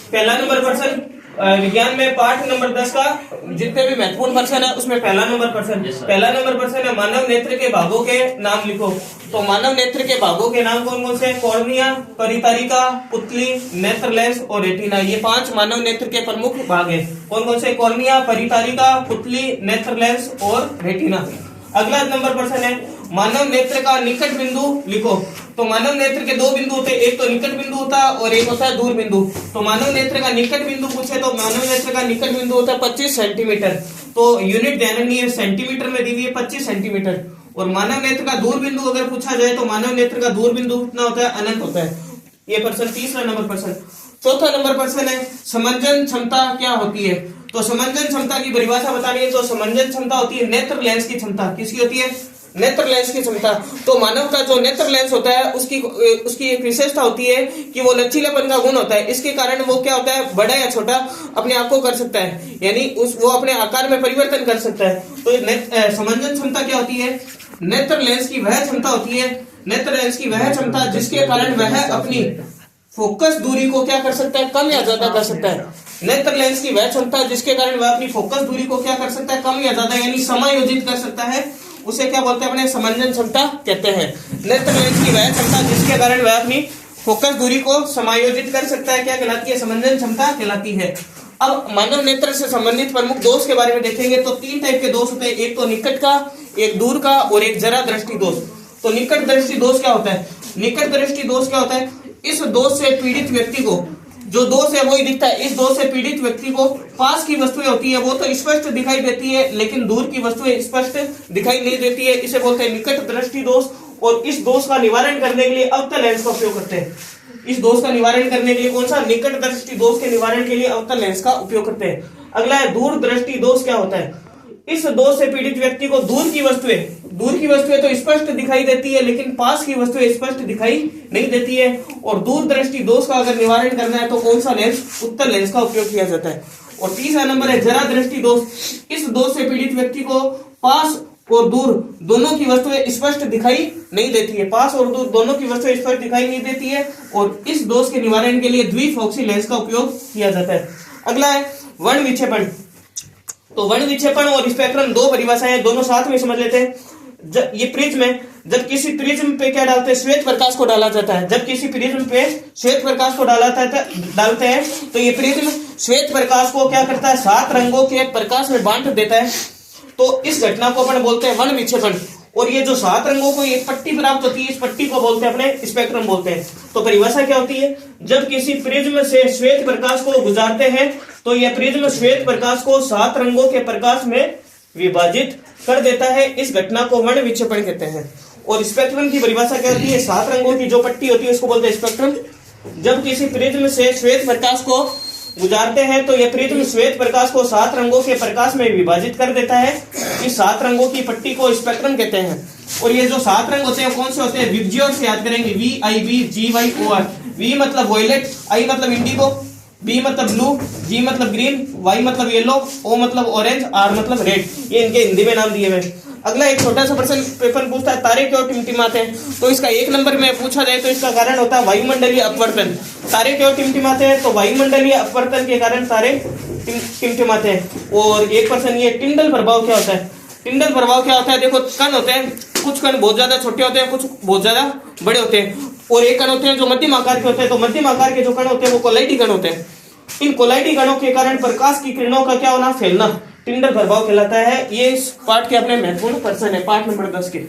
पहला number person विज्ञान में पाठ नंबर 10 का जितने भी महत्वपूर्ण पर्सन है उसमें पहला नंबर पर्सन है मानव नेत्र के भागों के नाम लिखो। तो मानव नेत्र के भागों के नाम कौन कौन से? कॉर्निया, परितारिका, पुतली, नेत्र लेंस और रेटिना। ये 5 मानव नेत्र के प्रमुख भाग है। कौन कौन से? कॉर्निया, परितारिका, पुतली, नेत्र लेंस और रेटिना। अगला नंबर पर्सन है मानव नेत्र का निकट बिंदु लिखो। तो मानव नेत्र के 2 बिंदु होते हैं, एक तो निकट बिंदु होता है और एक होता है दूर बिंदु। तो मानव नेत्र का निकट बिंदु पूछे तो मानव नेत्र का निकट बिंदु होता है 25 सेंटीमीटर। तो यूनिट ध्यान रखनी है, सेंटीमीटर में दी हुई है 25 सेंटीमीटर। और मानव नेत्र का दूर बिंदु अगर पूछा जाए तो मानव नेत्र का दूर बिंदु कितना होता है? अनंत होता है। ये पर्सन तीसरा नंबर पर्सन। चौथा नंबर पर्सन है समंजन क्षमता क्या होती है? तो समंजन क्षमता की परिभाषा बतानी है। तो समंजन क्षमता होती है नेत्र लेंस की क्षमता। किसकी होती है? नेत्र लेंस की क्षमता। तो मानव का जो नेत्र लेंस होता है उसकी एक विशेषता होती है कि वो लचीलापन का गुण होता है। इसके कारण वो क्या होता है? बड़ा या छोटा अपने आप को कर सकता है, यानी वो अपने आकार में परिवर्तन कर सकता है। तो समंजन क्षमता क्या होती है? नेत्र लेंस की वह क्षमता होती है, नेत्र लेंस की वह क्षमता जिसके कारण वह अपनी फोकस दूरी को क्या कर सकता है? कम या ज्यादा कर सकता है। नेत्र लेंस की वह क्षमता जिसके कारण वह अपनी फोकस दूरी को क्या कर सकता है? कम या ज्यादा यानी समायोजित कर सकता है, उसे क्या बोलते हैं? अपने समंजन क्षमता कहते हैं। नेत्र लेंस की वह क्षमता जिसके कारण वह अपनी फोकस दूरी को समायोजित कर सकता है क्या कहलाती है? समंजन क्षमता कहलाती है। अब मानव नेत्र से संबंधित प्रमुख दोष के बारे में देखेंगे तो 3 टाइप के दोष होते हैं, एक तो निकट का, एक दूर का और एक जरा दृष्टि दोष। तो निकट दृष्टि दोष क्या होता है? निकट दृष्टि दोष क्या होता है? इस दोष से पीड़ित व्यक्ति को जो दोष है वही दिखता है। इस दोष से पीड़ित व्यक्ति को पास की वस्तुएं होती है वो तो स्पष्ट दिखाई देती है, लेकिन दूर की वस्तुएं स्पष्ट दिखाई नहीं देती है। इसे बोलते हैं निकट दृष्टि दोष। और इस दोष का निवारण करने के लिए अवतल लेंस का उपयोग करते हैं। इस दोष का निवारण करने के लिए कौन सा? निकट दृष्टि दोष के निवारण के लिए अवतल लेंस का उपयोग करते हैं। अगला है दूर दृष्टि दोष। क्या होता है? इस दोष से पीड़ित व्यक्ति को दूर की वस्तुएं तो स्पष्ट दिखाई देती है, लेकिन पास की वस्तुएं स्पष्ट दिखाई नहीं देती है। और दूर दृष्टि दोष का अगर निवारण करना है तो कौन सा लेंस? उत्तल लेंस का उपयोग किया जाता है। और तीसरा नंबर है जरा दृष्टि दोष। इस दोष से पीड़ित व्यक्ति को पास और दूर दोनों की वस्तुएं स्पष्ट दिखाई नहीं देती है, पास और दूर दोनों की वस्तुएं स्पष्ट दिखाई नहीं देती है। और इस दोष के निवारण के लिए द्विफोक्सी लेंस का उपयोग किया जाता है। अगला है वर्ण विक्षेपण। तो वर्ण विक्षेपण और स्पेक्ट्रम 2 परिभाषाएं, दोनों साथ में समझ लेते हैं। ये प्रिज्म है, जब किसी प्रिज्म पे क्या डालते हैं? श्वेत प्रकाश को डाला जाता है। जब किसी प्रिज्म पे श्वेत प्रकाश को डालते हैं तो ये प्रिज्म श्वेत प्रकाश को क्या करता है? 7 रंगों के प्रकाश में बांट देता है। तो इस घटना को अपन बोलते हैं वर्ण विक्षेपण। और ये जो 7 रंगों को एक पट्टी प्राप्त होती है, इस पट्टी को बोलते हैं अपने स्पेक्ट्रम बोलते हैं। तो परिभाषा क्या होती है? जब किसी प्रिज्म से श्वेत प्रकाश को गुजारते हैं तो यह प्रिज्म श्वेत प्रकाश को 7 रंगों के प्रकाश में विभाजित कर देता है। इस घटना को वर्ण विक्षेपण कहते हैं। और स्पेक्ट्रम की परिभाषा क्या होती है? 7 रंगों की जो पट्टी होती है उसको बोलते हैं स्पेक्ट्रम। जब किसी प्रिज्म से श्वेत प्रकाश को गुजारते हैं तो यह प्रिज्म श्वेत प्रकाश को 7 रंगों के प्रकाश में विभाजित कर देता है। इस 7 रंगों की पट्टी को स्पेक्ट्रम कहते हैं। और ये जो 7 रंग होते हैं कौन से होते हैं? विबजियोर से याद करेंगे, VIBGYOR। V मतलब वॉयलेट, I मतलब इंडिगो, B मतलब ब्लू, G मतलब ग्रीन, Y मतलब येलो, O मतलब ऑरेंज, R मतलब रेड। ये इनके हिंदी में नाम दिए हुए। अगला एक छोटा सा प्रश्न पेपर पूछता है तारे क्यों टिमटिमाते हैं? तो इसका 1 नंबर में पूछा जाए तो इसका कारण होता है वायुमंडलीय अपवर्तन। तारे क्यों टिमटिमाते हैं? तो वायुमंडलीय अपवर्तन के कारण तारे टिमटिमाते हैं। और एक प्रश्न ये टिंडल प्रभाव क्या होता है? टिंडल प्रभाव क्या होता है? देखो कण होते हैं, कुछ कण बहुत ज्यादा छोटे होते हैं, कुछ बहुत ज्यादा बड़े होते हैं। और एक कण होते हैं जो मध्यम आकार के होते हैं। तो मध्यम आकार के जो कण होते हैं वो कोलाइडी कण होते हैं। इन कोलाइडी कणों के कारण प्रकाश की किरणों का क्या होना? फैलना टिंडल प्रभाव कहलाता है। ये इस पाठ के अपने महत्वपूर्ण पर्सन है, पाठ नंबर 10 के।